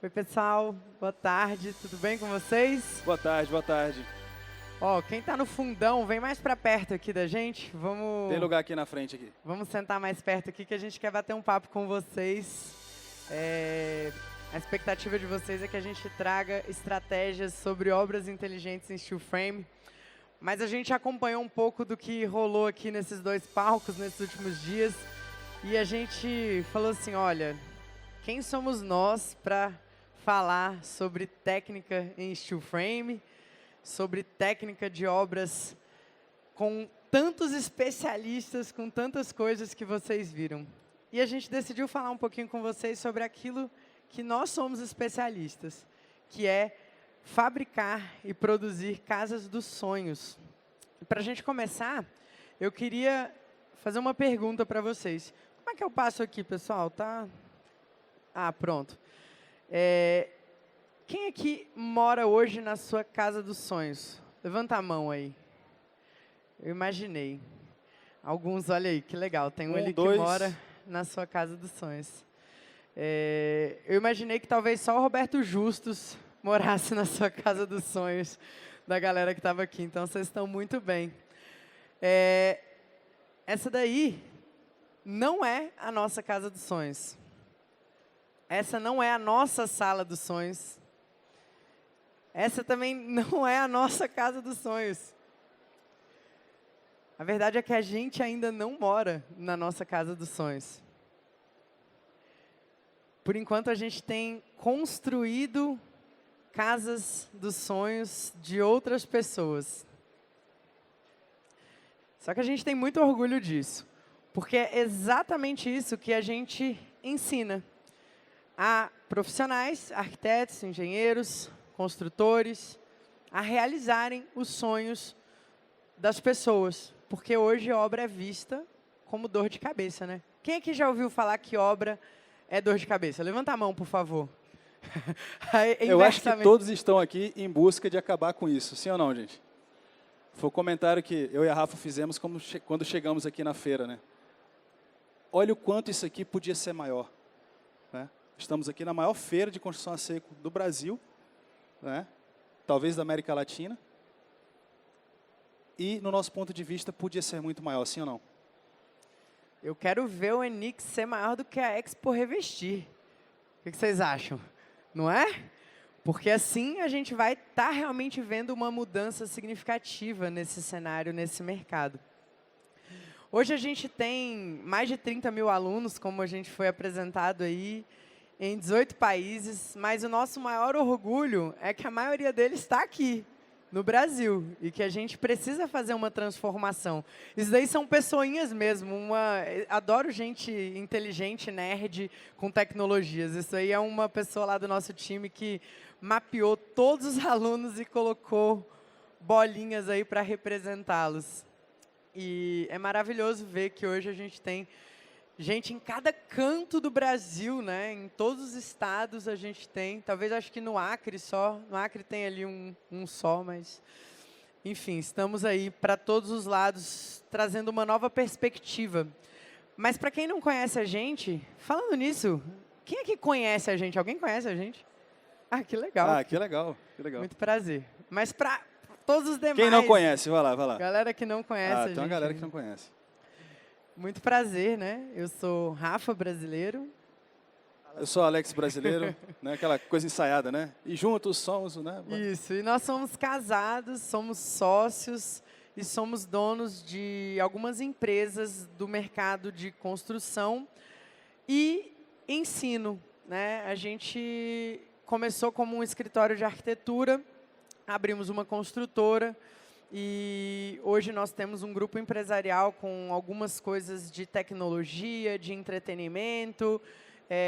Oi, pessoal. Boa tarde. Tudo bem com vocês? Boa tarde, boa tarde. Ó, quem tá no fundão, vem mais pra perto aqui da gente. Tem lugar aqui na frente aqui. Vamos sentar mais perto aqui que a gente quer bater um papo com vocês. A expectativa de vocês é que a gente traga estratégias sobre obras inteligentes em steel frame. Mas a gente acompanhou um pouco do que rolou aqui nesses dois palcos nesses últimos dias. E a gente falou assim, olha, quem somos nós para falar sobre técnica em steel frame, sobre técnica de obras com tantos especialistas, com tantas coisas que vocês viram. E a gente decidiu falar um pouquinho com vocês sobre aquilo que nós somos especialistas, que é fabricar e produzir casas dos sonhos. Para a gente começar, eu queria fazer uma pergunta para vocês. Como é que eu passo aqui, pessoal? Tá? Ah, pronto. Quem aqui mora hoje na sua casa dos sonhos? Levanta a mão aí. Eu imaginei. Alguns, olha aí, que legal. Tem um ali que mora na sua casa dos sonhos. Eu imaginei que talvez só o Roberto Justus morasse na sua casa dos sonhos, da galera que estava aqui. Então, vocês estão muito bem. Essa daí não é a nossa casa dos sonhos. Essa não é a nossa sala dos sonhos. Essa também não é a nossa casa dos sonhos. A verdade é que a gente ainda não mora na nossa casa dos sonhos. Por enquanto, a gente tem construído casas dos sonhos de outras pessoas. Só que a gente tem muito orgulho disso, porque é exatamente isso que a gente ensina a profissionais, arquitetos, engenheiros, construtores, a realizarem os sonhos das pessoas. Porque hoje a obra é vista como dor de cabeça, né? Quem aqui já ouviu falar que obra é dor de cabeça? Levanta a mão, por favor. Eu acho que todos estão aqui em busca de acabar com isso, sim ou não, gente? Foi o comentário que eu e a Rafa fizemos quando chegamos aqui na feira, né? Olha o quanto isso aqui podia ser maior, né? Estamos aqui na maior feira de construção a seco do Brasil, né? Talvez da América Latina. E, no nosso ponto de vista, podia ser muito maior, sim ou não? Eu quero ver o Enix ser maior do que a Expo Revestir. O que vocês acham? Não é? Porque assim a gente vai estar realmente vendo uma mudança significativa nesse cenário, nesse mercado. Hoje a gente tem mais de 30 mil alunos, como a gente foi apresentado aí, em 18 países, mas o nosso maior orgulho é que a maioria deles está aqui, no Brasil, e que a gente precisa fazer uma transformação. Isso daí são pessoinhas mesmo, adoro gente inteligente, nerd, com tecnologias. Isso aí é uma pessoa lá do nosso time que mapeou todos os alunos e colocou bolinhas aí para representá-los. E é maravilhoso ver que hoje a gente tem gente em cada canto do Brasil, né? Em todos os estados a gente tem. Talvez acho que no Acre só. No Acre tem ali um só, mas... Enfim, estamos aí para todos os lados, trazendo uma nova perspectiva. Mas para quem não conhece a gente, falando nisso, quem é que conhece a gente? Alguém conhece a gente? Ah, que legal. Ah, que legal, que legal. Muito prazer. Mas para todos os demais... Quem não conhece, vai lá, vai lá. Galera que não conhece a gente. Tem uma galera que não conhece. Muito prazer, né? Eu sou Rafa brasileiro. Eu sou Alex brasileiro, né? Aquela coisa ensaiada, né? E juntos somos, né? Isso, e nós somos casados, somos sócios e somos donos de algumas empresas do mercado de construção e ensino, né? A gente começou como um escritório de arquitetura, abrimos uma construtora, e hoje nós temos um grupo empresarial com algumas coisas de tecnologia, de entretenimento,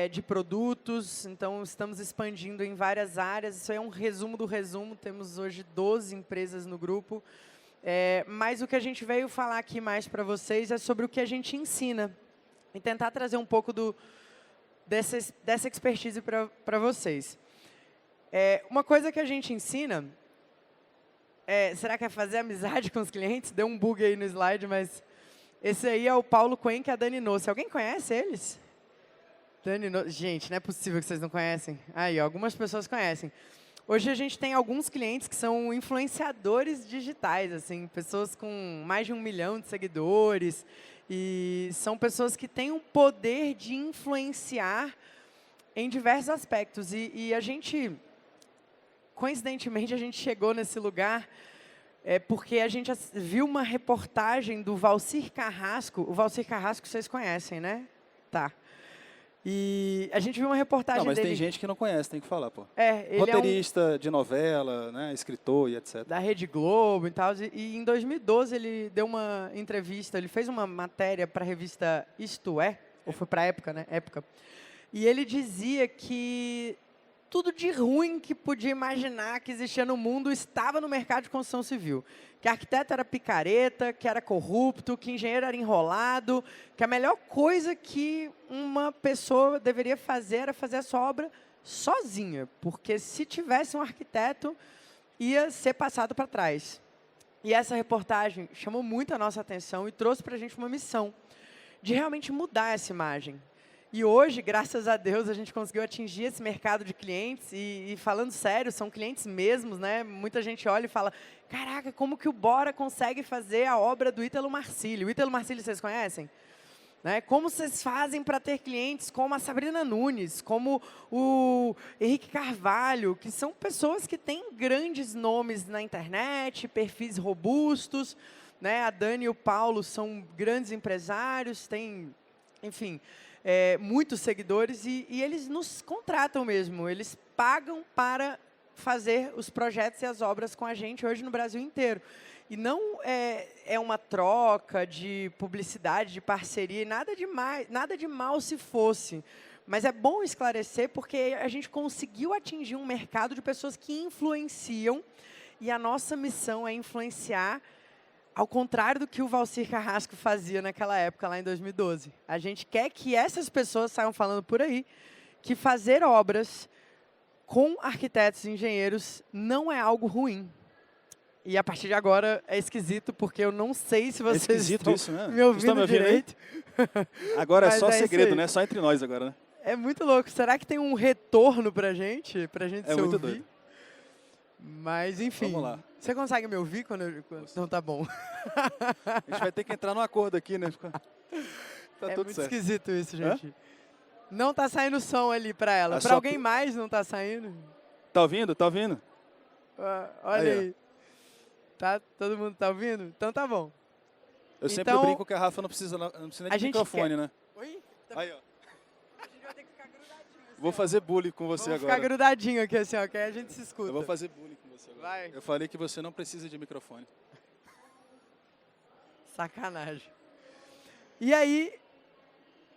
de produtos. Então, estamos expandindo em várias áreas. Isso é um resumo do resumo. Temos hoje 12 empresas no grupo. Mas o que a gente veio falar aqui mais para vocês é sobre o que a gente ensina. E tentar trazer um pouco dessa expertise para vocês. Uma coisa que a gente ensina... será que é fazer amizade com os clientes? Deu um bug aí no slide, mas... Esse aí é o Paulo Coen e a Dani Nossi. Alguém conhece eles? Dani, gente, não é possível que vocês não conhecem. Aí, ó, algumas pessoas conhecem. Hoje a gente tem alguns clientes que são influenciadores digitais, assim, pessoas com mais de 1 milhão de seguidores. E são pessoas que têm um poder de influenciar em diversos aspectos. E a gente, coincidentemente, a gente chegou nesse lugar porque a gente viu uma reportagem do Valcir Carrasco. O Valcir Carrasco vocês conhecem, né? Tá. E a gente viu uma reportagem dele... Não, mas tem gente que não conhece, tem que falar, pô. Ele roteirista de novela, né, escritor e etc. Da Rede Globo e tal. E em 2012 ele deu uma entrevista, ele fez uma matéria para a revista Isto É, ou foi para a Época, né? Época. E ele dizia que tudo de ruim que podia imaginar que existia no mundo estava no mercado de construção civil. Que arquiteto era picareta, que era corrupto, que engenheiro era enrolado, que a melhor coisa que uma pessoa deveria fazer era fazer a sua obra sozinha, porque se tivesse um arquiteto, ia ser passado para trás. E essa reportagem chamou muito a nossa atenção e trouxe para a gente uma missão de realmente mudar essa imagem. E hoje, graças a Deus, a gente conseguiu atingir esse mercado de clientes e falando sério, são clientes mesmos, né? Muita gente olha e fala, caraca, como que o Bora consegue fazer a obra do Ítalo Marcílio? O Ítalo Marcílio vocês conhecem? Né? Como vocês fazem para ter clientes como a Sabrina Nunes, como o Henrique Carvalho, que são pessoas que têm grandes nomes na internet, perfis robustos, né? A Dani e o Paulo são grandes empresários, têm, enfim... muitos seguidores e eles nos contratam mesmo, eles pagam para fazer os projetos e as obras com a gente hoje no Brasil inteiro. E não é uma troca de publicidade, de parceria, nada de mal se fosse. Mas é bom esclarecer porque a gente conseguiu atingir um mercado de pessoas que influenciam e a nossa missão é influenciar ao contrário do que o Valcir Carrasco fazia naquela época, lá em 2012. A gente quer que essas pessoas saiam falando por aí que fazer obras com arquitetos e engenheiros não é algo ruim. E a partir de agora é esquisito, porque eu não sei se vocês estão isso, né? me ouvindo direito. Agora é só segredo, né? Só entre nós agora, né? É muito louco. Será que tem um retorno pra gente se muito ouvir? Doido. Mas, enfim. Vamos lá. Você consegue me ouvir quando Então tá bom. A gente vai ter que entrar num acordo aqui, né? Tá tudo muito certo. Esquisito isso, gente. Não tá saindo som ali pra ela. Pra alguém mais não tá saindo? Tá ouvindo? Tá ouvindo? Olha aí. Tá, todo mundo tá ouvindo? Então tá bom. Eu sempre brinco que a Rafa não precisa nem de microfone, né? Oi? Aí, ó. A gente vai ter que ficar grudadinho. Assim, vou fazer bullying com você agora. Vou ficar grudadinho aqui, assim, ó, que aí a gente se escuta. Eu vou fazer bullying com você agora. Vai. Eu falei que você não precisa de microfone. Sacanagem. E aí,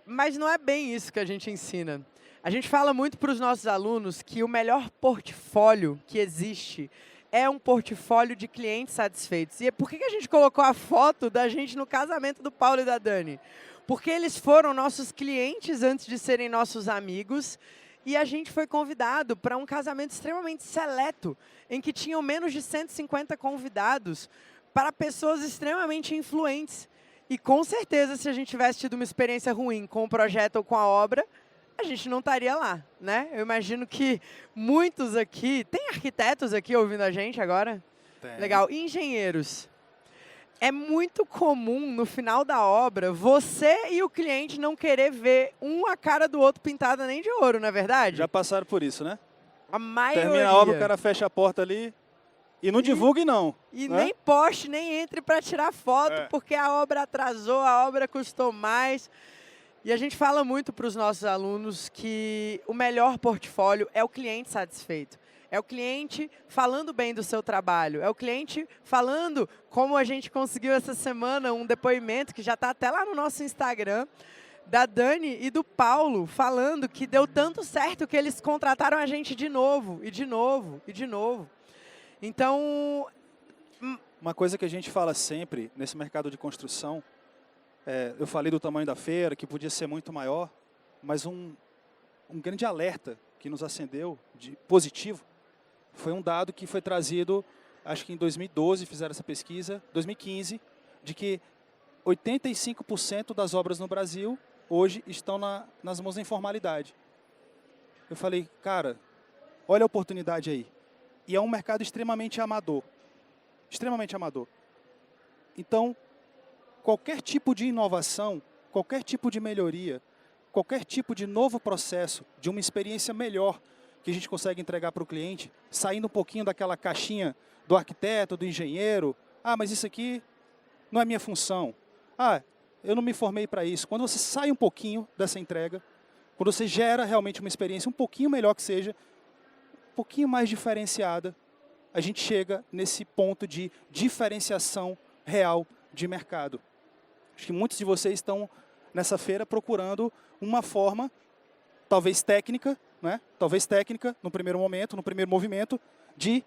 mas não é bem isso que a gente ensina. A gente fala muito para os nossos alunos que o melhor portfólio que existe é um portfólio de clientes satisfeitos. E por que a gente colocou a foto da gente no casamento do Paulo e da Dani? Porque eles foram nossos clientes antes de serem nossos amigos e a gente foi convidado para um casamento extremamente seleto, em que tinham menos de 150 convidados para pessoas extremamente influentes. E com certeza, se a gente tivesse tido uma experiência ruim com o projeto ou com a obra, a gente não estaria lá, né? Eu imagino que muitos aqui... Tem arquitetos aqui ouvindo a gente agora? Tem. Legal. E engenheiros. É muito comum, no final da obra, você e o cliente não querer ver a cara do outro pintada nem de ouro, não é verdade? Já passaram por isso, né? A maioria. Termina a obra, o cara fecha a porta ali e não divulgue, não. E né? nem poste, nem entre para tirar foto, porque a obra atrasou, a obra custou mais. E a gente fala muito para os nossos alunos que o melhor portfólio é o cliente satisfeito. É o cliente falando bem do seu trabalho. É o cliente falando, como a gente conseguiu essa semana, um depoimento que já está até lá no nosso Instagram, da Dani e do Paulo, falando que deu tanto certo que eles contrataram a gente de novo, e de novo, e de novo. Então... Uma coisa que a gente fala sempre nesse mercado de construção, eu falei do tamanho da feira, que podia ser muito maior, mas um grande alerta que nos acendeu de positivo foi um dado que foi trazido, acho que em 2012 fizeram essa pesquisa, 2015, de que 85% das obras no Brasil hoje estão nas mãos da informalidade. Eu falei, cara, olha a oportunidade aí. E é um mercado extremamente amador. Extremamente amador. Então, qualquer tipo de inovação, qualquer tipo de melhoria, qualquer tipo de novo processo, de uma experiência melhor que a gente consegue entregar para o cliente, saindo um pouquinho daquela caixinha do arquiteto, do engenheiro. Ah, mas isso aqui não é minha função. Ah, eu não me formei para isso. Quando você sai um pouquinho dessa entrega, quando você gera realmente uma experiência um pouquinho melhor que seja, um pouquinho mais diferenciada, a gente chega nesse ponto de diferenciação real de mercado. Acho que muitos de vocês estão nessa feira procurando uma forma, talvez técnica, né? Talvez técnica, no primeiro momento, no primeiro movimento, de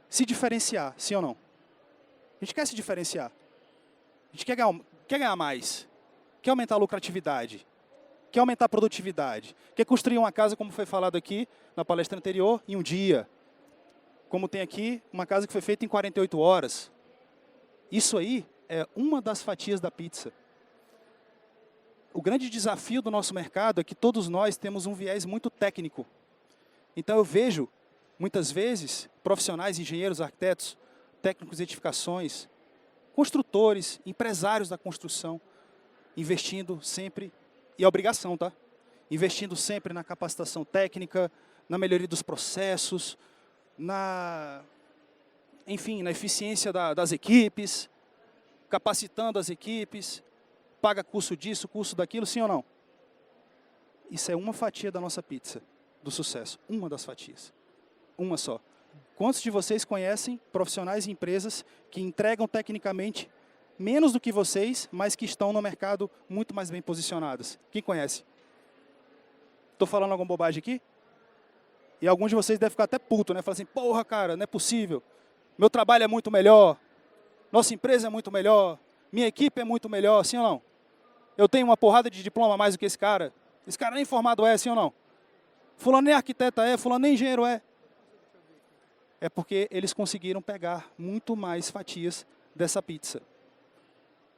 se diferenciar, sim ou não? A gente quer se diferenciar. A gente quer ganhar mais. Quer aumentar a lucratividade. Quer aumentar a produtividade. Quer construir uma casa, como foi falado aqui na palestra anterior, em um dia. Como tem aqui, uma casa que foi feita em 48 horas. Isso aí é uma das fatias da pizza. O grande desafio do nosso mercado é que todos nós temos um viés muito técnico. Então eu vejo, muitas vezes, profissionais, engenheiros, arquitetos, técnicos de edificações, construtores, empresários da construção, investindo sempre, e é obrigação, tá? Investindo sempre na capacitação técnica, na melhoria dos processos, enfim, na eficiência das equipes, capacitando as equipes, paga curso disso, curso daquilo, sim ou não? Isso é uma fatia da nossa pizza, do sucesso. Uma das fatias. Uma só. Quantos de vocês conhecem profissionais e empresas que entregam tecnicamente menos do que vocês, mas que estão no mercado muito mais bem posicionadas? Quem conhece? Estou falando alguma bobagem aqui? E alguns de vocês devem ficar até puto, né? Falar assim, porra, cara, não é possível. Meu trabalho é muito melhor. Nossa empresa é muito melhor. Minha equipe é muito melhor, sim ou não? Eu tenho uma porrada de diploma a mais do que esse cara. Esse cara nem formado é, sim ou não? Fulano nem arquiteto é, fulano nem engenheiro é. É porque eles conseguiram pegar muito mais fatias dessa pizza.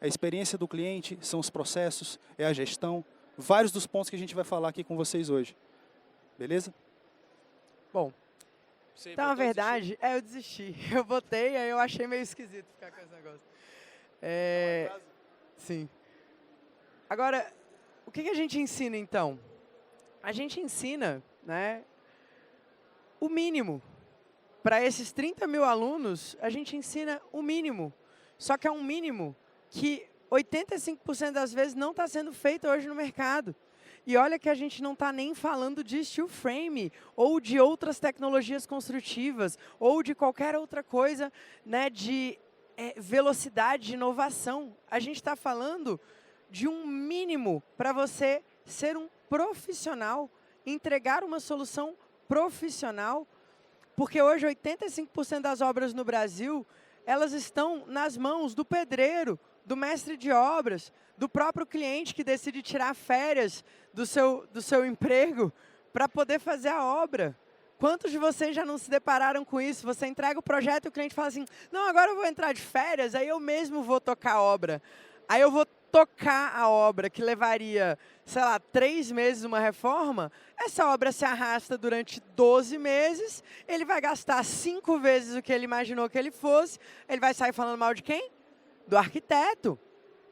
A experiência do cliente, são os processos, é a gestão. Vários dos pontos que a gente vai falar aqui com vocês hoje. Beleza? Bom, então a verdade eu desisti. Eu botei, aí eu achei meio esquisito ficar com esse negócio. Sim. Agora, o que a gente ensina então? A gente ensina, né, o mínimo. Para esses 30 mil alunos, a gente ensina o mínimo. Só que é um mínimo que 85% das vezes não está sendo feito hoje no mercado. E olha que a gente não está nem falando de steel frame, ou de outras tecnologias construtivas, ou de qualquer outra coisa, né, de velocidade, de inovação. A gente está falando de um mínimo para você ser um profissional, entregar uma solução profissional, porque hoje 85% das obras no Brasil, elas estão nas mãos do pedreiro, do mestre de obras, do próprio cliente que decide tirar férias do seu emprego para poder fazer a obra. Quantos de vocês já não se depararam com isso? Você entrega o projeto e o cliente fala assim, não, agora eu vou entrar de férias, aí eu mesmo vou tocar a obra. Aí eu vou tocar a obra, que levaria, sei lá, 3 meses uma reforma, essa obra se arrasta durante 12 meses, ele vai gastar 5 vezes o que ele imaginou que ele fosse, ele vai sair falando mal de quem? Do arquiteto,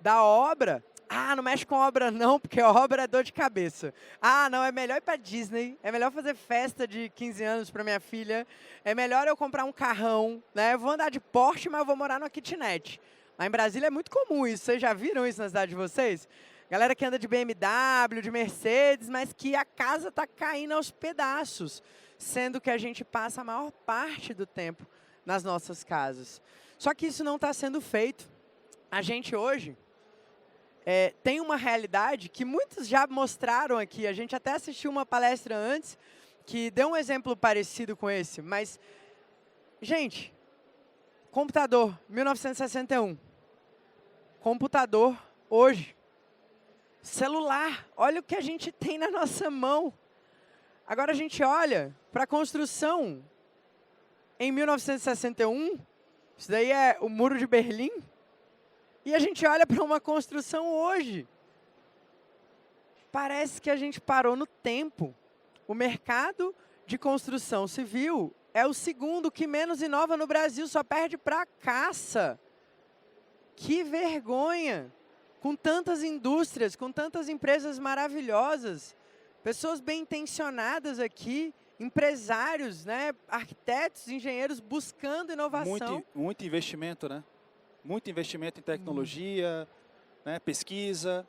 da obra. Ah, não mexe com obra não, porque obra é dor de cabeça. Ah, não, é melhor ir para Disney, é melhor fazer festa de 15 anos para minha filha, é melhor eu comprar um carrão, né? Eu vou andar de Porsche, mas eu vou morar numa kitnet. Lá em Brasília é muito comum isso, vocês já viram isso na cidade de vocês? Galera que anda de BMW, de Mercedes, mas que a casa está caindo aos pedaços, sendo que a gente passa a maior parte do tempo nas nossas casas. Só que isso não está sendo feito. A gente hoje tem uma realidade que muitos já mostraram aqui. A gente até assistiu uma palestra antes que deu um exemplo parecido com esse. Mas, gente, computador, 1961. Computador, hoje. Celular, olha o que a gente tem na nossa mão. Agora a gente olha para a construção em 1961. Isso daí é o Muro de Berlim. E a gente olha para uma construção hoje. parece que a gente parou no tempo. O mercado de construção civil é o segundo que menos inova no Brasil, só perde para a caça. Que vergonha! Com tantas indústrias, com tantas empresas maravilhosas, pessoas bem intencionadas aqui, empresários, né, arquitetos, engenheiros buscando inovação. Muito investimento, né? Muito investimento em tecnologia, né, pesquisa,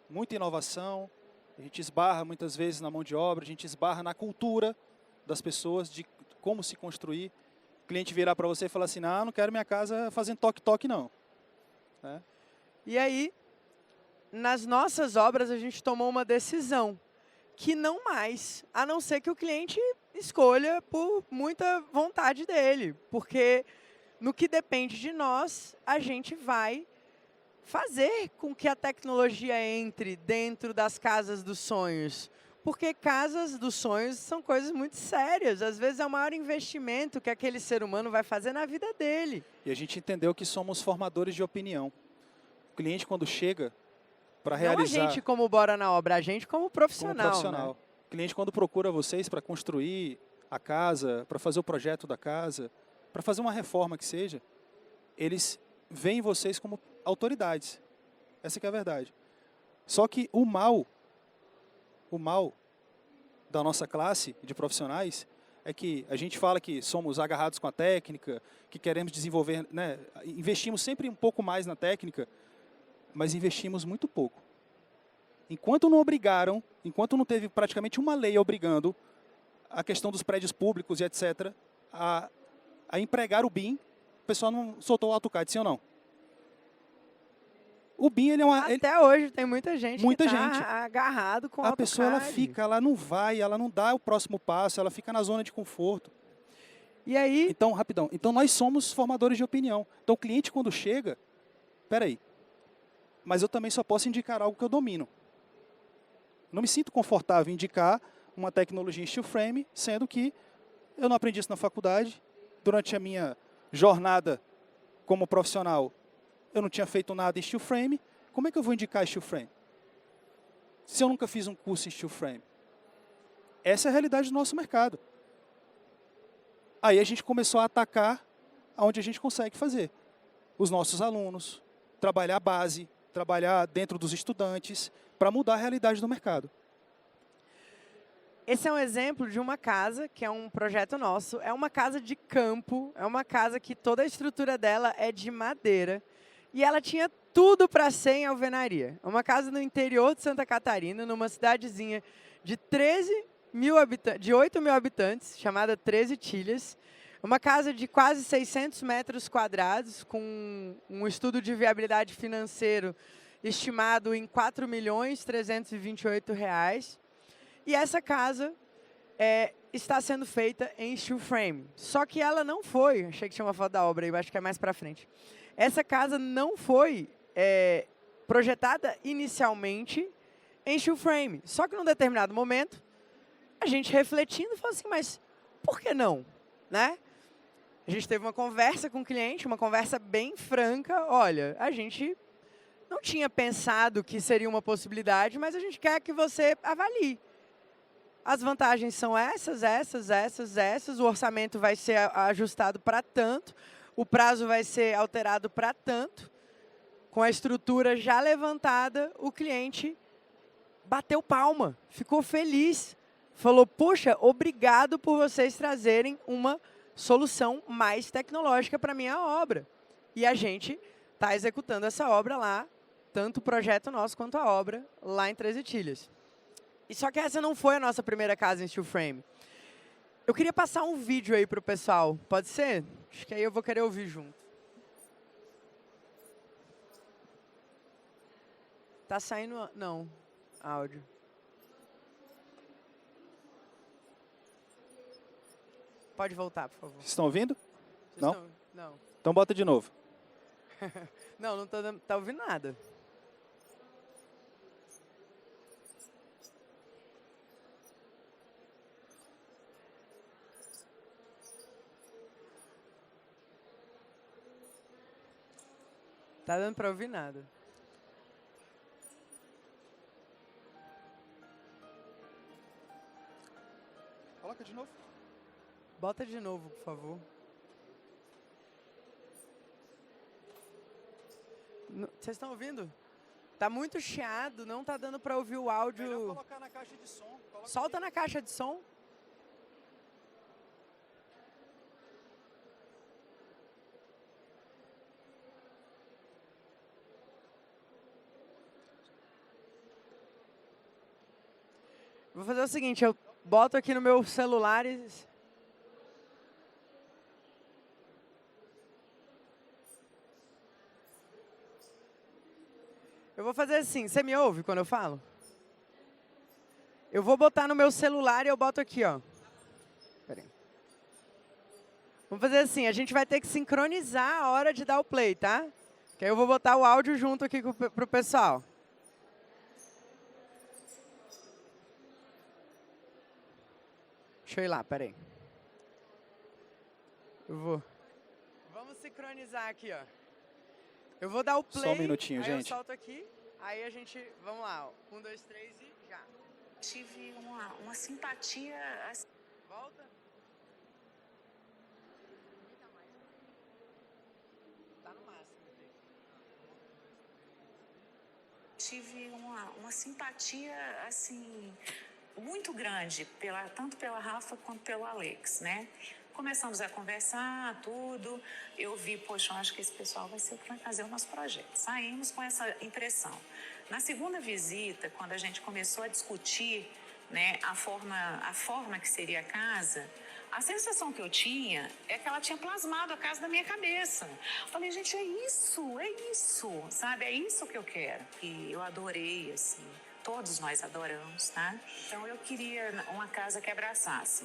muita inovação. A gente esbarra muitas vezes na mão de obra, a gente esbarra na cultura das pessoas, de como se construir. O cliente virar para você e falar assim, não quero minha casa fazendo toque-toque, não. É. E aí, nas nossas obras, a gente tomou uma decisão, que não mais, a não ser que o cliente escolha por muita vontade dele, porque no que depende de nós, a gente vai fazer com que a tecnologia entre dentro das casas dos sonhos. Porque casas dos sonhos são coisas muito sérias. Às vezes é o maior investimento que aquele ser humano vai fazer na vida dele. E a gente entendeu que somos formadores de opinião. O cliente, quando chega para realizar... Não a gente como bora na obra, a gente como profissional. Como profissional. Né? O cliente, quando procura vocês para construir a casa, para fazer o projeto da casa, para fazer uma reforma que seja, eles veem vocês como autoridades. Essa que é a verdade. Só que o mal da nossa classe de profissionais é que a gente fala que somos agarrados com a técnica, que queremos desenvolver, né, investimos sempre um pouco mais na técnica, mas investimos muito pouco. Enquanto não teve praticamente uma lei obrigando a questão dos prédios públicos e etc., a empregar o BIM, o pessoal não soltou o AutoCAD, sim ou não? O BIM, ele é uma... Até hoje tem muita gente que está agarrado com o AutoCAD. A pessoa, ela fica, ela não vai, ela não dá o próximo passo, ela fica na zona de conforto. E aí... Então, rapidão, então nós somos formadores de opinião. Então o cliente, quando chega, peraí, mas eu também só posso indicar algo que eu domino. Não me sinto confortável em indicar uma tecnologia em steel frame, sendo que eu não aprendi isso na faculdade. Durante a minha jornada como profissional, eu não tinha feito nada em steel frame. Como é que eu vou indicar steel frame? Se eu nunca fiz um curso em steel frame. Essa é a realidade do nosso mercado. Aí a gente começou a atacar onde a gente consegue fazer. Os nossos alunos, trabalhar a base, trabalhar dentro dos estudantes, para mudar a realidade do mercado. Esse é um exemplo de uma casa, que é um projeto nosso. É uma casa de campo, é uma casa que toda a estrutura dela é de madeira. E ela tinha tudo para ser em alvenaria. É uma casa no interior de Santa Catarina, numa cidadezinha de 8 mil habitantes, chamada 13 Tilhas. Uma casa de quase 600 metros quadrados, com um estudo de viabilidade financeiro estimado em R$ 4.328.000. E essa casa está sendo feita em steel frame. Só que ela não foi, achei que tinha uma foto da obra aí, acho que é mais para frente. Essa casa não foi projetada inicialmente em steel frame. Só que num determinado momento, a gente refletindo, falou assim, mas por que não? Né? A gente teve uma conversa com o cliente, uma conversa bem franca. Olha, a gente não tinha pensado que seria uma possibilidade, mas a gente quer que você avalie. As vantagens são essas, o orçamento vai ser ajustado para tanto, o prazo vai ser alterado para tanto. Com a estrutura já levantada, o cliente bateu palma, ficou feliz. Falou, poxa, obrigado por vocês trazerem uma solução mais tecnológica para a minha obra. E a gente está executando essa obra lá, tanto o projeto nosso quanto a obra, lá em 13 Tilhas. E só que essa não foi a nossa primeira casa em steel frame. Eu queria passar um vídeo aí para o pessoal, pode ser? Acho que aí eu vou querer ouvir junto. Tá saindo... Não, áudio. Pode voltar, por favor. Vocês estão ouvindo? Não? Não. Então bota de novo. Não tá ouvindo nada. Tá dando para ouvir nada. novo. Bota de novo, por favor. Vocês estão ouvindo? Tá muito chiado, não tá dando para ouvir o áudio. Melhor colocar na caixa de som. Solta na caixa de som. Vou fazer o seguinte, eu boto aqui no meu celular e... Eu vou fazer assim, você me ouve quando eu falo? Eu vou botar no meu celular e eu boto aqui, ó. Pera aí. Vamos fazer assim, a gente vai ter que sincronizar a hora de dar o play, tá? Que aí eu vou botar o áudio junto aqui pro pessoal. Deixa eu ir lá, peraí. Eu vou. Vamos sincronizar aqui, ó. Eu vou dar o play. Só um minutinho, aí gente. Eu solto aqui, aí a gente, vamos lá, ó. 1, 2, 3 e já. Tive uma simpatia. Volta. Tá no máximo. Tive uma simpatia, assim, muito grande, tanto pela Rafa quanto pelo Alex, né? Começamos a conversar, tudo. Eu vi, poxa, eu acho que esse pessoal vai ser o que vai fazer o nosso projeto. Saímos com essa impressão. Na segunda visita, quando a gente começou a discutir, né, a forma que seria a casa, a sensação que eu tinha é que ela tinha plasmado a casa na minha cabeça. Eu falei, gente, é isso, sabe? É isso que eu quero. E eu adorei, assim. Todos nós adoramos, tá? Então eu queria uma casa que abraçasse.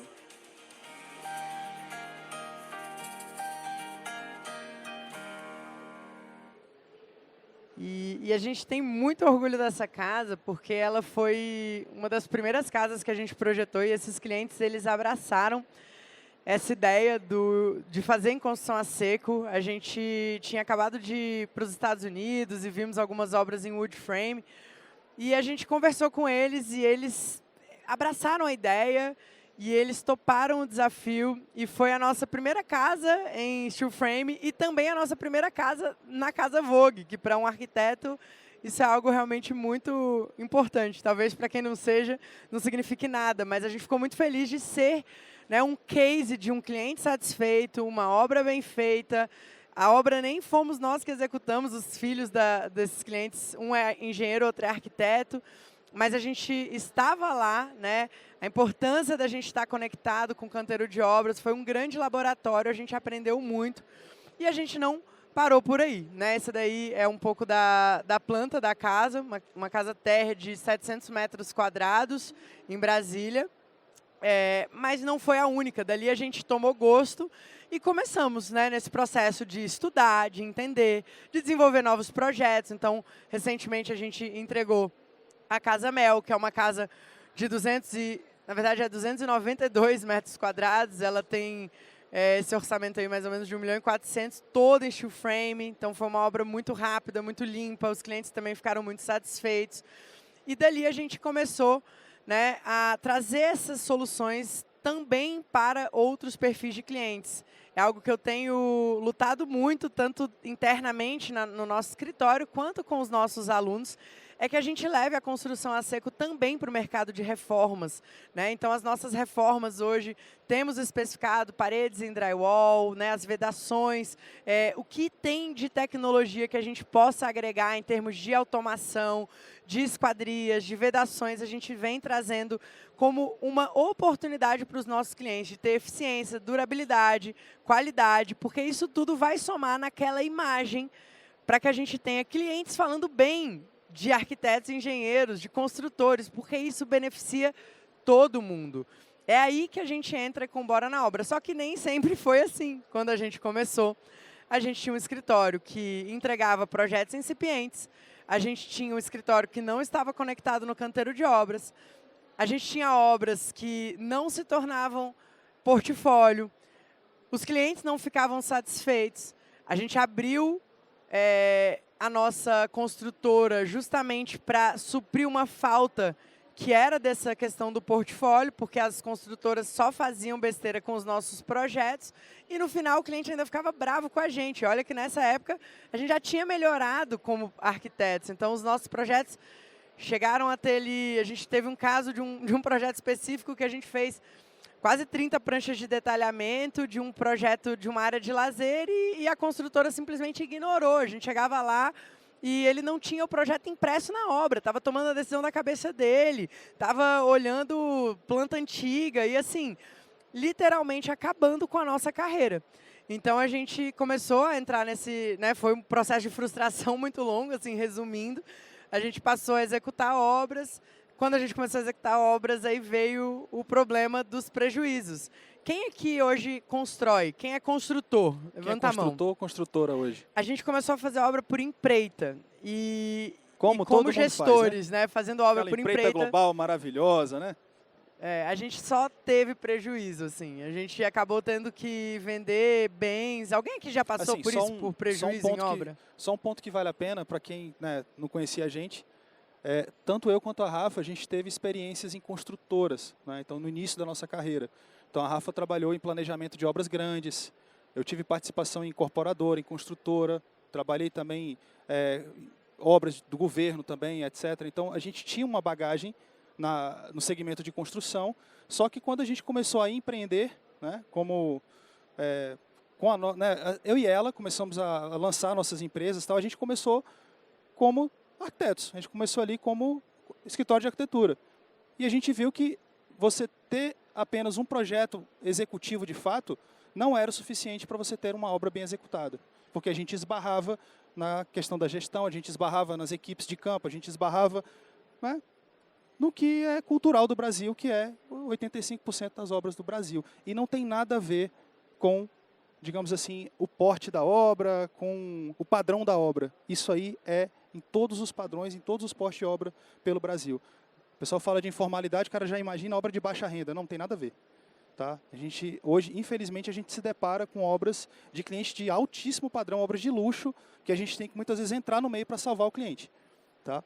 E a gente tem muito orgulho dessa casa, porque ela foi uma das primeiras casas que a gente projetou e esses clientes, eles abraçaram essa ideia de fazer em construção a seco. A gente tinha acabado de ir para os Estados Unidos e vimos algumas obras em wood frame. E a gente conversou com eles e eles abraçaram a ideia e eles toparam o desafio. E foi a nossa primeira casa em steel frame e também a nossa primeira casa na Casa Vogue, que para um arquiteto isso é algo realmente muito importante. Talvez para quem não seja, não signifique nada, mas a gente ficou muito feliz de ser, né, um case de um cliente satisfeito, uma obra bem feita. A obra nem fomos nós que executamos, os filhos desses clientes, um é engenheiro, outro é arquiteto, mas a gente estava lá, né? A importância da gente estar conectado com o canteiro de obras, foi um grande laboratório, a gente aprendeu muito e a gente não parou por aí, né? Essa daí é um pouco da planta da casa, uma casa térrea de 700 metros quadrados em Brasília, mas não foi a única. Dali a gente tomou gosto e começamos, né, nesse processo de estudar, de entender, de desenvolver novos projetos. Então, recentemente a gente entregou a Casa Mel, que é uma casa de 292 metros quadrados. Ela tem esse orçamento aí mais ou menos de 1.400.000, toda em steel frame. Então, foi uma obra muito rápida, muito limpa. Os clientes também ficaram muito satisfeitos. E dali a gente começou, né, a trazer essas soluções também para outros perfis de clientes. É algo que eu tenho lutado muito, tanto internamente no nosso escritório, quanto com os nossos alunos, é que a gente leve a construção a seco também para o mercado de reformas, né? Então, as nossas reformas hoje, temos especificado paredes em drywall, né, as vedações, o que tem de tecnologia que a gente possa agregar em termos de automação, de esquadrias, de vedações, a gente vem trazendo como uma oportunidade para os nossos clientes de ter eficiência, durabilidade, qualidade, porque isso tudo vai somar naquela imagem para que a gente tenha clientes falando bem de arquitetos, engenheiros, de construtores, porque isso beneficia todo mundo. É aí que a gente entra com bora na obra. Só que nem sempre foi assim. Quando a gente começou, a gente tinha um escritório que entregava projetos incipientes, a gente tinha um escritório que não estava conectado no canteiro de obras, a gente tinha obras que não se tornavam portfólio, os clientes não ficavam satisfeitos. A gente abriu a nossa construtora justamente para suprir uma falta que era dessa questão do portfólio, porque as construtoras só faziam besteira com os nossos projetos, e no final o cliente ainda ficava bravo com a gente. Olha que nessa época a gente já tinha melhorado como arquitetos, então os nossos projetos chegaram a ter ali, a gente teve um caso de um projeto específico que a gente fez quase 30 pranchas de detalhamento de um projeto de uma área de lazer e a construtora simplesmente ignorou. A gente chegava lá e ele não tinha o projeto impresso na obra, estava tomando a decisão da cabeça dele, estava olhando planta antiga e, assim, literalmente acabando com a nossa carreira. Então, a gente começou a entrar nesse... né, foi um processo de frustração muito longo, assim, resumindo. A gente passou a executar obras. Quando a gente começou a executar obras, aí veio o problema dos prejuízos. Quem aqui hoje constrói? Quem é construtor? Levanta a mão. Quem é construtor ou construtora hoje? A gente começou a fazer obra por empreita. Como todo gestores, faz, né? Fazendo obra Aquela por empreita. empreita global maravilhosa, né? A gente só teve prejuízo, assim. A gente acabou tendo que vender bens. Alguém aqui já passou assim, por isso, por prejuízo em obra? Só um ponto que vale a pena para quem, né, não conhecia a gente. Tanto eu quanto a Rafa, a gente teve experiências em construtoras, né? Então, no início da nossa carreira. Então, a Rafa trabalhou em planejamento de obras grandes, eu tive participação em incorporadora, em construtora, trabalhei também em obras do governo também, etc. Então, a gente tinha uma bagagem no segmento de construção, só que quando a gente começou a empreender, né, eu e ela começamos a lançar nossas empresas, tal, a gente começou como arquitetos. A gente começou ali como escritório de arquitetura. E a gente viu que você ter apenas um projeto executivo de fato não era o suficiente para você ter uma obra bem executada. Porque a gente esbarrava na questão da gestão, a gente esbarrava nas equipes de campo, a gente esbarrava, né, no que é cultural do Brasil, que é 85% das obras do Brasil. E não tem nada a ver com, digamos assim, o porte da obra, com o padrão da obra. Isso aí é em todos os padrões, em todos os portes de obra pelo Brasil. O pessoal fala de informalidade, o cara já imagina obra de baixa renda. Não tem nada a ver. Tá? Hoje, infelizmente, a gente se depara com obras de clientes de altíssimo padrão, obras de luxo, que a gente tem que muitas vezes entrar no meio para salvar o cliente. Tá?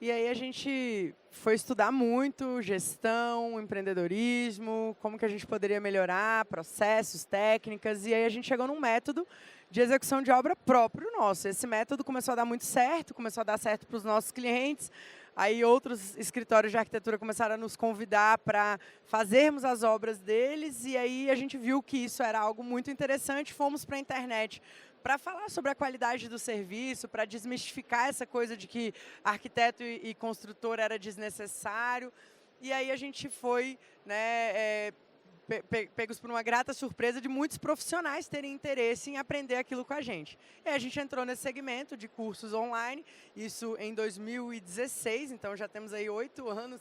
E aí a gente foi estudar muito gestão, empreendedorismo, como que a gente poderia melhorar, processos, técnicas, e aí a gente chegou num método de execução de obra próprio nosso. Esse método começou a dar muito certo, começou a dar certo para os nossos clientes, aí outros escritórios de arquitetura começaram a nos convidar para fazermos as obras deles, e aí a gente viu que isso era algo muito interessante, fomos para a internet para falar sobre a qualidade do serviço, para desmistificar essa coisa de que arquiteto e construtor era desnecessário. E aí a gente foi, né, pegos por uma grata surpresa de muitos profissionais terem interesse em aprender aquilo com a gente. E a gente entrou nesse segmento de cursos online, isso em 2016, então já temos aí 8 anos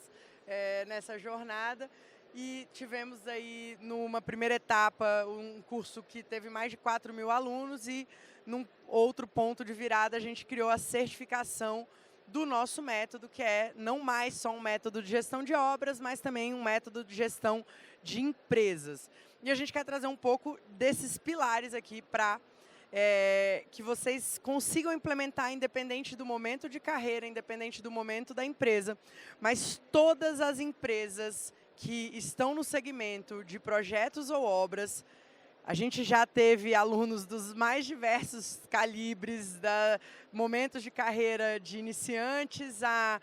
nessa jornada. E tivemos aí, numa primeira etapa, um curso que teve mais de 4.000 alunos e, num outro ponto de virada, a gente criou a certificação do nosso método, que é não mais só um método de gestão de obras, mas também um método de gestão de empresas. E a gente quer trazer um pouco desses pilares aqui para que vocês consigam implementar, independente do momento de carreira, independente do momento da empresa, mas todas as empresas que estão no segmento de projetos ou obras. A gente já teve alunos dos mais diversos calibres, momentos de carreira de iniciantes a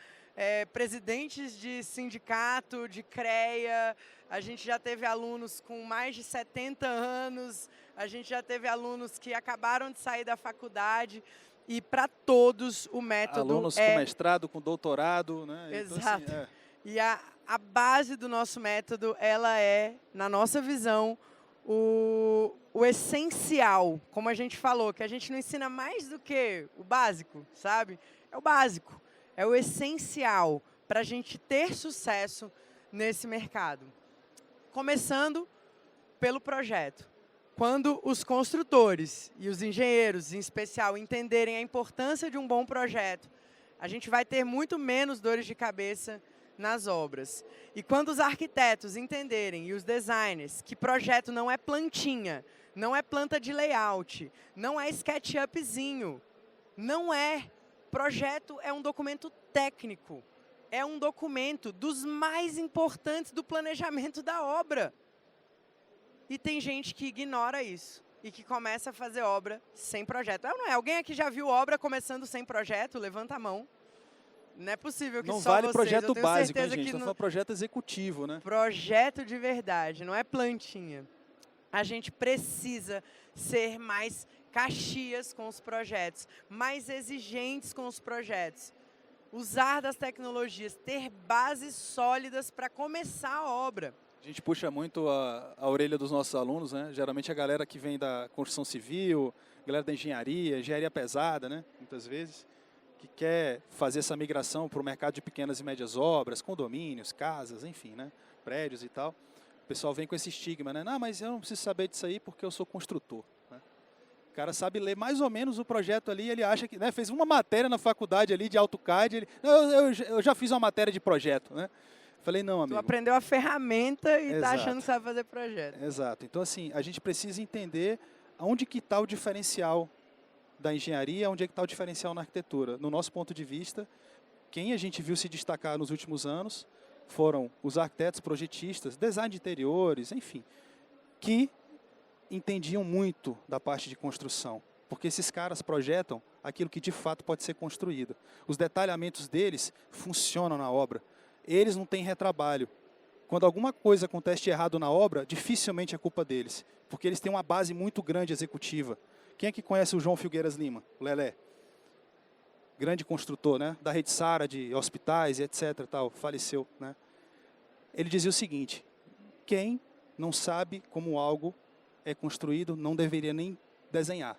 presidentes de sindicato, de CREA. A gente já teve alunos com mais de 70 anos, a gente já teve alunos que acabaram de sair da faculdade. E para todos o método alunos com mestrado, com doutorado, né? Exato. Então, assim, E a base do nosso método, ela é, na nossa visão, o essencial. Como a gente falou, que a gente não ensina mais do que o básico, sabe? É o básico, é o essencial para a gente ter sucesso nesse mercado. Começando pelo projeto. Quando os construtores e os engenheiros, em especial, entenderem a importância de um bom projeto, a gente vai ter muito menos dores de cabeça nas obras. E quando os arquitetos entenderem, e os designers, que projeto não é plantinha, não é planta de layout, não é SketchUpzinho, não é. Projeto é um documento técnico. é um documento dos mais importantes do planejamento da obra. E tem gente que ignora isso e que começa a fazer obra sem projeto. Não é? Alguém aqui já viu obra começando sem projeto? Levanta a mão. Não é possível que não só vale vocês. projeto básico, hein, que gente? Não foi projeto executivo, né? Projeto de verdade, não é plantinha. A gente precisa ser mais caxias com os projetos, mais exigentes com os projetos. Usar das tecnologias, ter bases sólidas para começar a obra. A gente puxa muito a orelha dos nossos alunos, né? Geralmente a galera que vem da construção civil, galera da engenharia pesada, né? Muitas vezes, que quer fazer essa migração para o mercado de pequenas e médias obras, condomínios, casas, enfim, né? Prédios e tal. O pessoal vem com esse estigma, né? Não, mas eu não preciso saber disso aí porque eu sou construtor. Né? O cara sabe ler mais ou menos o projeto ali, ele acha que, né, fez uma matéria na faculdade ali de AutoCAD, eu já fiz uma matéria de projeto, né? Falei, não, amigo. Tu aprendeu a ferramenta e Exato. tá achando que sabe fazer projeto. Exato. Então, assim, a gente precisa entender onde que está o diferencial da engenharia, onde é que está o diferencial na arquitetura. No nosso ponto de vista, quem a gente viu se destacar nos últimos anos foram os arquitetos, projetistas, design de interiores, enfim, que entendiam muito da parte de construção. Porque esses caras projetam aquilo que de fato pode ser construído. Os detalhamentos deles funcionam na obra. Eles não têm retrabalho. Quando alguma coisa acontece de errado na obra, dificilmente é culpa deles, porque eles têm uma base muito grande executiva. Quem é que conhece o João Filgueiras Lima, o Lelé? Grande construtor, né? Da Rede Sara, de hospitais e etc. Tal, faleceu, né? Ele dizia o seguinte: quem não sabe como algo é construído não deveria nem desenhar.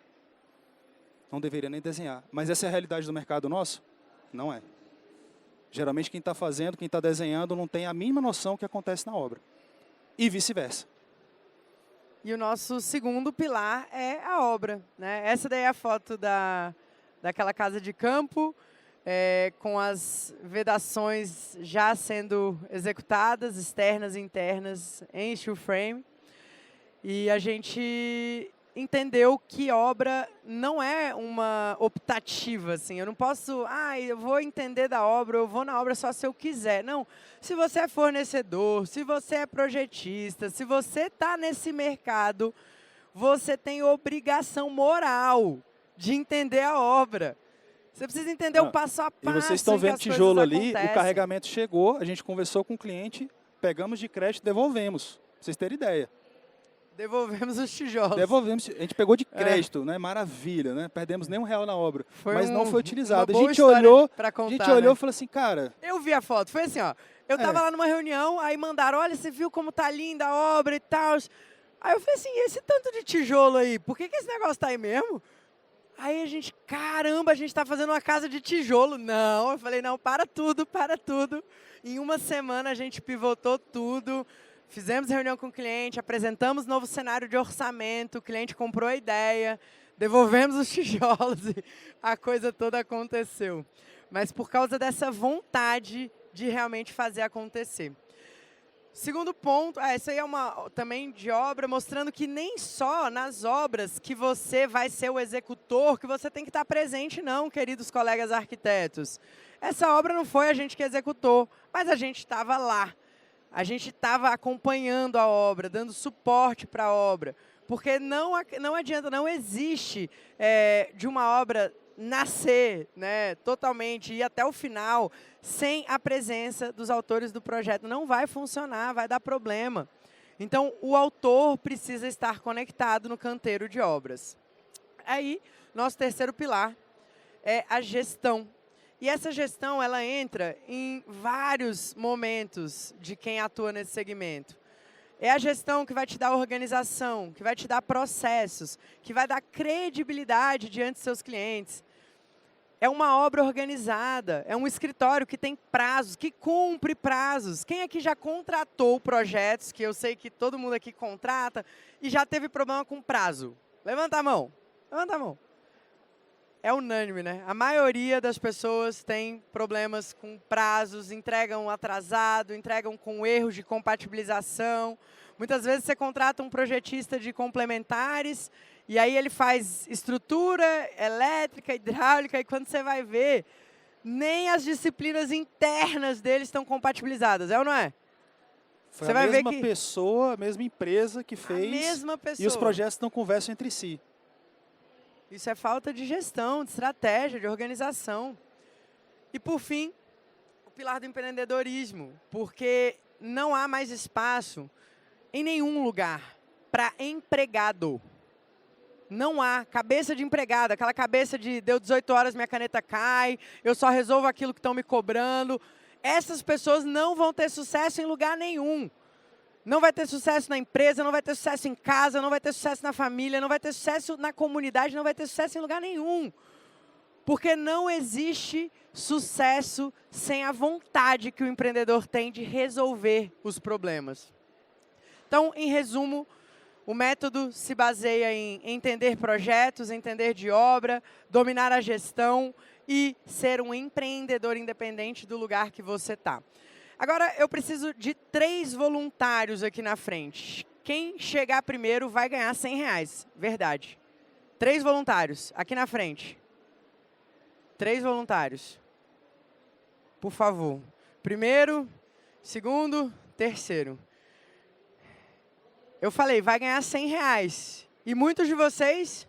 Não deveria nem desenhar. Mas essa é a realidade do mercado nosso? Não é. Geralmente quem está fazendo, quem está desenhando, não tem a mínima noção do que acontece na obra. E vice-versa. E o nosso segundo pilar é a obra. Né? Essa daí é a foto daquela casa de campo, com as vedações já sendo executadas, externas e internas, em steel frame. E a gente entendeu que obra não é uma optativa, assim. Eu não posso, eu vou entender da obra, eu vou na obra só se eu quiser. Não, se você é fornecedor, se você é projetista, se você está nesse mercado, você tem obrigação moral de entender a obra. Você precisa entender o passo a passo. E vocês estão vendo tijolo ali, o carregamento chegou, a gente conversou com o cliente, pegamos de crédito, devolvemos, pra vocês terem ideia. Devolvemos os tijolos. Devolvemos, a gente pegou de crédito, né? Maravilha, né? Perdemos nem R$1 na obra, mas não foi utilizado. A gente olhou e falou assim, cara... Eu vi a foto, foi assim, ó. Eu tava lá numa reunião, aí mandaram, olha, você viu como tá linda a obra e tal. Aí eu falei assim, e esse tanto de tijolo aí, por que esse negócio tá aí mesmo? Aí a gente, caramba, a gente tá fazendo uma casa de tijolo. Não, eu falei, não, para tudo, para tudo. Em uma semana a gente pivotou tudo. Fizemos reunião com o cliente, apresentamos novo cenário de orçamento, o cliente comprou a ideia, devolvemos os tijolos e a coisa toda aconteceu. Mas por causa dessa vontade de realmente fazer acontecer. Segundo ponto, essa aí é uma também de obra, mostrando que nem só nas obras que você vai ser o executor, que você tem que estar presente, não, queridos colegas arquitetos. Essa obra não foi a gente que executou, mas a gente estava lá. A gente estava acompanhando a obra, dando suporte para a obra. Porque não adianta, não existe de uma obra nascer, né, totalmente, ir até o final, sem a presença dos autores do projeto. Não vai funcionar, vai dar problema. Então, o autor precisa estar conectado no canteiro de obras. Aí, nosso terceiro pilar é a gestão. E essa gestão, ela entra em vários momentos de quem atua nesse segmento. É a gestão que vai te dar organização, que vai te dar processos, que vai dar credibilidade diante dos seus clientes. É uma obra organizada, é um escritório que tem prazos, que cumpre prazos. Quem aqui já contratou projetos, que eu sei que todo mundo aqui contrata, e já teve problema com prazo? Levanta a mão, levanta a mão. É unânime, né? A maioria das pessoas tem problemas com prazos, entregam atrasado, entregam com erros de compatibilização. Muitas vezes você contrata um projetista de complementares e aí ele faz estrutura elétrica, hidráulica e quando você vai ver, nem as disciplinas internas deles estão compatibilizadas, é ou não é? Foi a mesma pessoa, a mesma empresa que fez. A mesma pessoa. E os projetos não conversam entre si. Isso é falta de gestão, de estratégia, de organização. E, por fim, o pilar do empreendedorismo, porque não há mais espaço em nenhum lugar para empregado. Não há cabeça de empregado, aquela cabeça de deu 18 horas, minha caneta cai, eu só resolvo aquilo que estão me cobrando. Essas pessoas não vão ter sucesso em lugar nenhum. Não vai ter sucesso na empresa, não vai ter sucesso em casa, não vai ter sucesso na família, não vai ter sucesso na comunidade, não vai ter sucesso em lugar nenhum. Porque não existe sucesso sem a vontade que o empreendedor tem de resolver os problemas. Então, em resumo, o método se baseia em entender projetos, entender de obra, dominar a gestão e ser um empreendedor independente do lugar que você está. Agora, eu preciso de 3 voluntários aqui na frente. Quem chegar primeiro vai ganhar R$100. Verdade. 3 voluntários aqui na frente. 3 voluntários. Por favor. Primeiro, segundo, terceiro. Eu falei, vai ganhar R$100. E muitos de vocês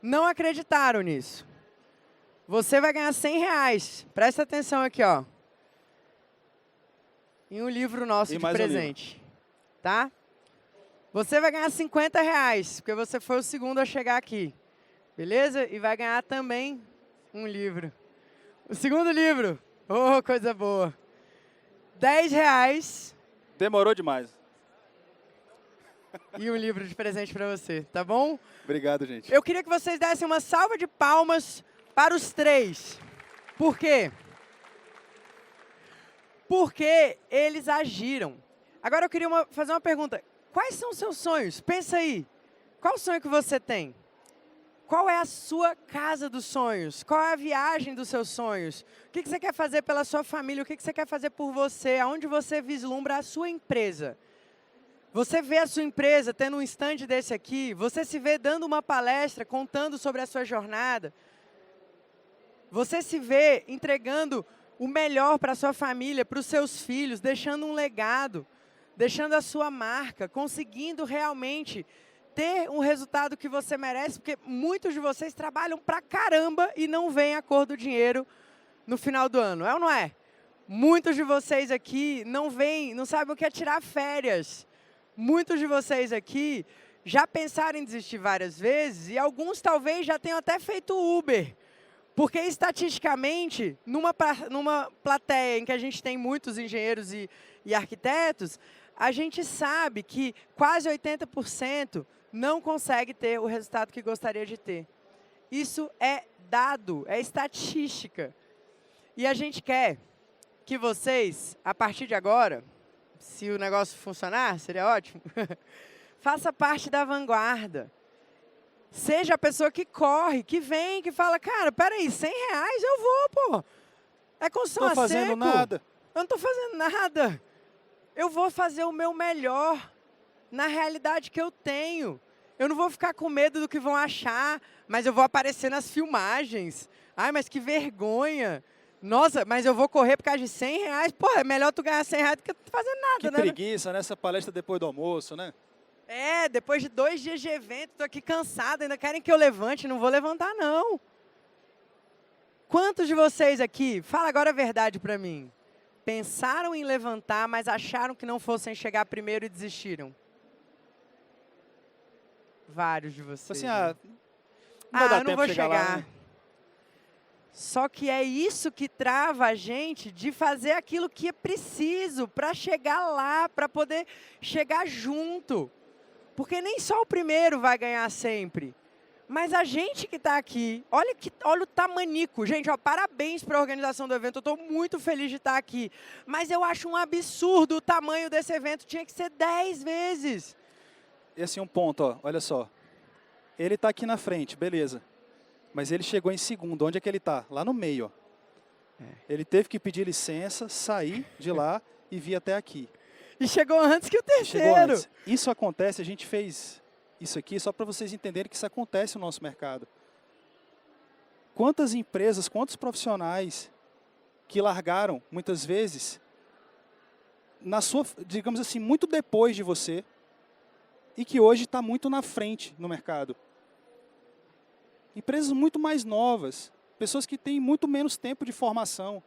não acreditaram nisso. Você vai ganhar R$100. Presta atenção aqui, ó. Em um livro nosso de presente. Tá? Você vai ganhar R$50, porque você foi o segundo a chegar aqui. Beleza? E vai ganhar também um livro. O segundo livro. Oh, coisa boa. R$10. Demorou demais. E um livro de presente para você, tá bom? Obrigado, gente. Eu queria que vocês dessem uma salva de palmas para os 3. Por quê? Porque eles agiram. Agora eu queria fazer uma pergunta. Quais são os seus sonhos? Pensa aí. Qual o sonho que você tem? Qual é a sua casa dos sonhos? Qual é a viagem dos seus sonhos? O que você quer fazer pela sua família? O que você quer fazer por você? Aonde você vislumbra a sua empresa? Você vê a sua empresa tendo um stand desse aqui? Você se vê dando uma palestra, contando sobre a sua jornada? Você se vê entregando o melhor para a sua família, para os seus filhos, deixando um legado, deixando a sua marca, conseguindo realmente ter um resultado que você merece, porque muitos de vocês trabalham pra caramba e não veem a cor do dinheiro no final do ano, é ou não é? Muitos de vocês aqui não sabem o que é tirar férias. Muitos de vocês aqui já pensaram em desistir várias vezes e alguns talvez já tenham até feito Uber. Porque, estatisticamente, numa plateia em que a gente tem muitos engenheiros e arquitetos, a gente sabe que quase 80% não consegue ter o resultado que gostaria de ter. Isso é dado, é estatística. E a gente quer que vocês, a partir de agora, se o negócio funcionar, seria ótimo, faça parte da vanguarda. Seja a pessoa que corre, que vem, que fala, cara, peraí, R$100 eu vou, pô. É construção a seco. Não estou fazendo nada. Eu não estou fazendo nada. Eu vou fazer o meu melhor na realidade que eu tenho. Eu não vou ficar com medo do que vão achar, mas eu vou aparecer nas filmagens. Ai, mas que vergonha. Nossa, mas eu vou correr por causa de R$100. Pô, é melhor tu ganhar R$100 do que tu fazer nada, que né? Que preguiça nessa palestra depois do almoço, né? É, depois de 2 dias de evento, tô aqui cansado, ainda querem que eu levante, não vou levantar, não. Quantos de vocês aqui, fala agora a verdade para mim, pensaram em levantar, mas acharam que não fossem chegar primeiro e desistiram? Vários de vocês. Assim, né? não vai dar não tempo vou de chegar lá, né? Só que é isso que trava a gente de fazer aquilo que é preciso para chegar lá, para poder chegar junto. Porque nem só o primeiro vai ganhar sempre. Mas a gente que está aqui, olha o tamanico. Gente, ó, parabéns para a organização do evento. Eu estou muito feliz de estar aqui. Mas eu acho um absurdo o tamanho desse evento. Tinha que ser 10 vezes. E assim, um ponto, ó, olha só. Ele está aqui na frente, beleza. Mas ele chegou em segundo. Onde é que ele está? Lá no meio, ó. Ele teve que pedir licença, sair de lá e vir até aqui. E chegou antes que o terceiro. Chegou antes. Isso acontece, a gente fez isso aqui só para vocês entenderem que isso acontece no nosso mercado. Quantas empresas, quantos profissionais que largaram, muitas vezes, digamos assim, muito depois de você, e que hoje está muito na frente no mercado. Empresas muito mais novas, pessoas que têm muito menos tempo de formação,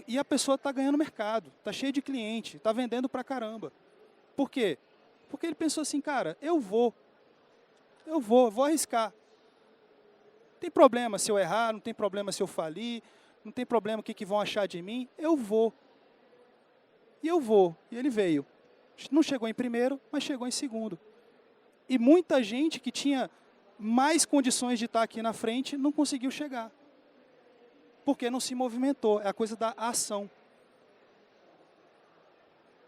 e a pessoa está ganhando mercado, está cheio de cliente, está vendendo pra caramba. Por quê? Porque ele pensou assim, cara, eu vou arriscar. Não tem problema se eu errar, não tem problema se eu falir, não tem problema o que vão achar de mim, eu vou. E eu vou. E ele veio. Não chegou em primeiro, mas chegou em segundo. E muita gente que tinha mais condições de estar aqui na frente não conseguiu chegar. Porque não se movimentou. É a coisa da ação.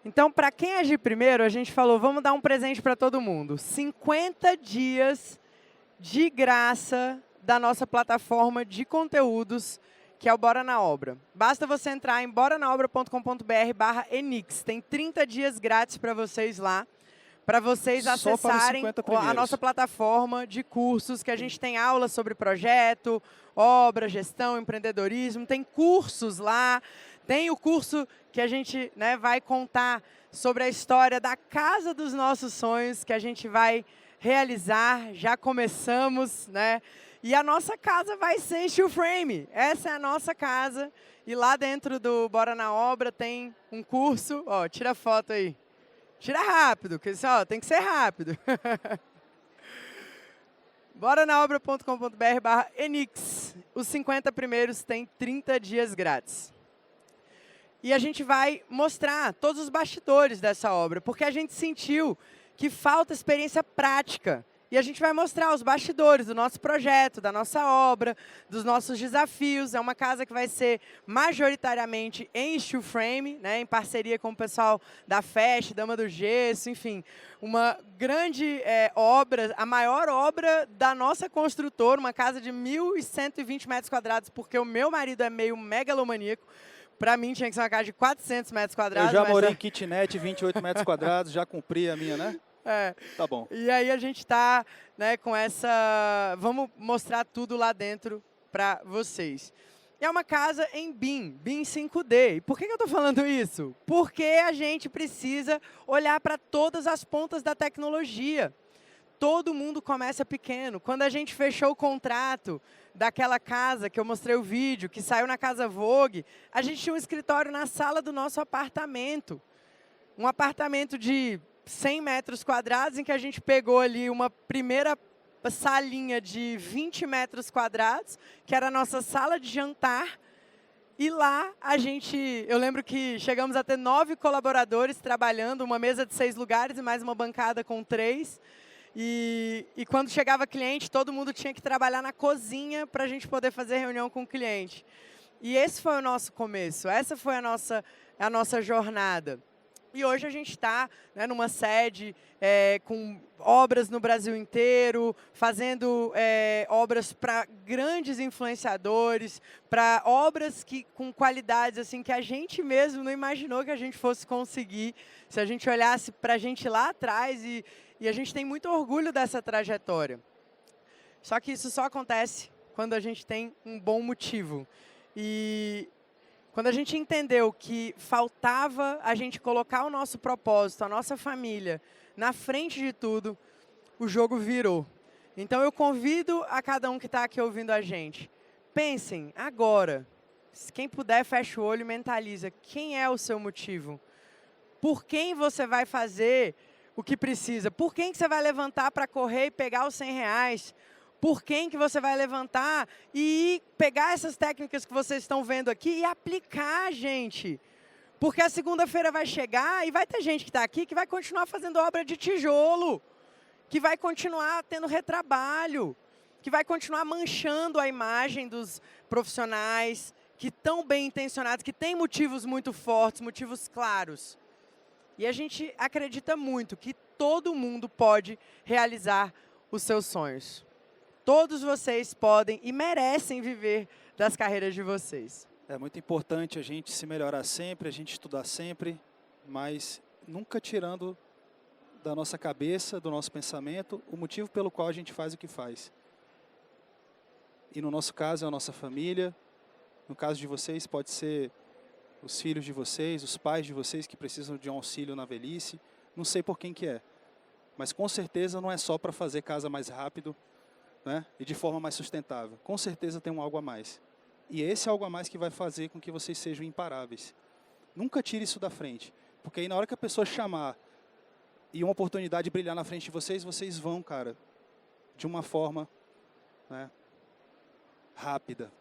Então, para quem agir primeiro, a gente falou, vamos dar um presente para todo mundo. 50 dias de graça da nossa plataforma de conteúdos, que é o Bora na Obra. Basta você entrar em boranaobra.com.br/enix. Tem 30 dias grátis para vocês lá, para vocês acessarem a nossa plataforma de cursos, que a gente tem aulas sobre projeto, obra, gestão, empreendedorismo, tem cursos lá, tem o curso que a gente vai contar sobre a história da casa dos nossos sonhos, que a gente vai realizar, já começamos, né? E a nossa casa vai ser em steel frame. Essa é a nossa casa. E lá dentro do Bora na Obra tem um curso. Ó, tira a foto aí. Tira rápido, porque tem que ser rápido. boranaobra.com.br/enix. Os 50 primeiros têm 30 dias grátis. E a gente vai mostrar todos os bastidores dessa obra, porque a gente sentiu que falta experiência prática. E a gente vai mostrar os bastidores do nosso projeto, da nossa obra, dos nossos desafios. É uma casa que vai ser majoritariamente em steel frame, né, em parceria com o pessoal da FEST, Dama do Gesso, enfim. Uma grande obra, a maior obra da nossa construtora, uma casa de 1.120 metros quadrados, porque o meu marido é meio megalomaníaco. Para mim tinha que ser uma casa de 400 metros quadrados. Eu já morei em kitnet, 28 metros quadrados, já cumpri a minha, né? Tá bom. E aí a gente está com essa... Vamos mostrar tudo lá dentro para vocês. E é uma casa em BIM 5D. E por que eu estou falando isso? Porque a gente precisa olhar para todas as pontas da tecnologia. Todo mundo começa pequeno. Quando a gente fechou o contrato daquela casa que eu mostrei o vídeo, que saiu na Casa Vogue, a gente tinha um escritório na sala do nosso apartamento. Um apartamento de 100 metros quadrados, em que a gente pegou ali uma primeira salinha de 20 metros quadrados, que era a nossa sala de jantar. E lá eu lembro que chegamos a ter 9 colaboradores trabalhando, uma mesa de 6 lugares e mais uma bancada com 3. E quando chegava cliente, todo mundo tinha que trabalhar na cozinha para a gente poder fazer reunião com o cliente. E esse foi o nosso começo, essa foi a nossa jornada. E hoje a gente está numa sede com obras no Brasil inteiro, fazendo obras para grandes influenciadores, para obras com qualidades assim, que a gente mesmo não imaginou que a gente fosse conseguir, se a gente olhasse para a gente lá atrás, e a gente tem muito orgulho dessa trajetória. Só que isso só acontece quando a gente tem um bom motivo. E quando a gente entendeu que faltava a gente colocar o nosso propósito, a nossa família, na frente de tudo, o jogo virou. Então, eu convido a cada um que está aqui ouvindo a gente, pensem agora, quem puder, fecha o olho e mentaliza, quem é o seu motivo? Por quem você vai fazer o que precisa? Por quem que você vai levantar para correr e pegar os R$100? Por quem que você vai levantar e pegar essas técnicas que vocês estão vendo aqui e aplicar, gente? Porque a segunda-feira vai chegar e vai ter gente que está aqui que vai continuar fazendo obra de tijolo, que vai continuar tendo retrabalho, que vai continuar manchando a imagem dos profissionais que estão bem intencionados, que têm motivos muito fortes, motivos claros. E a gente acredita muito que todo mundo pode realizar os seus sonhos. Todos vocês podem e merecem viver das carreiras de vocês. É muito importante a gente se melhorar sempre, a gente estudar sempre, mas nunca tirando da nossa cabeça, do nosso pensamento, o motivo pelo qual a gente faz o que faz. E no nosso caso é a nossa família, No caso de vocês, pode ser os filhos de vocês, os pais de vocês que precisam de um auxílio na velhice. Não sei por quem que é. Mas com certeza não é só para fazer casa mais rápido, né? E de forma mais sustentável. Com certeza tem um algo a mais. E é esse algo a mais que vai fazer com que vocês sejam imparáveis. Nunca tire isso da frente. Porque aí na hora que a pessoa chamar e uma oportunidade brilhar na frente de vocês, vocês vão, cara, de uma forma, né, rápida.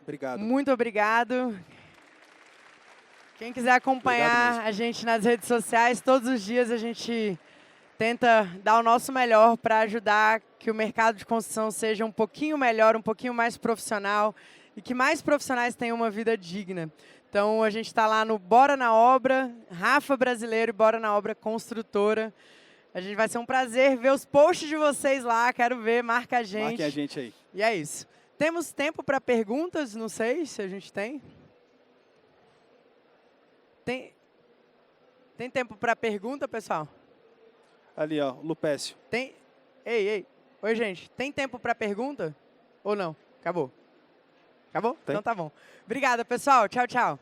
Obrigado. Muito obrigado. Quem quiser acompanhar a gente nas redes sociais, todos os dias a gente tenta dar o nosso melhor para ajudar que o mercado de construção seja um pouquinho melhor, um pouquinho mais profissional e que mais profissionais tenham uma vida digna. Então, a gente está lá no Bora na Obra, Rafa Brasileiro e Bora na Obra Construtora. A gente vai ser um prazer ver os posts de vocês lá, quero ver, marca a gente. Marquem a gente aí. E é isso. Temos tempo para perguntas? Não sei se a gente tem. Tem tempo para pergunta, pessoal? Ali, ó, Lupécio. Tem. Ei. Oi, gente. Tem tempo para pergunta? Ou não? Acabou? Acabou? Tem. Então tá bom. Obrigada, pessoal. Tchau, tchau.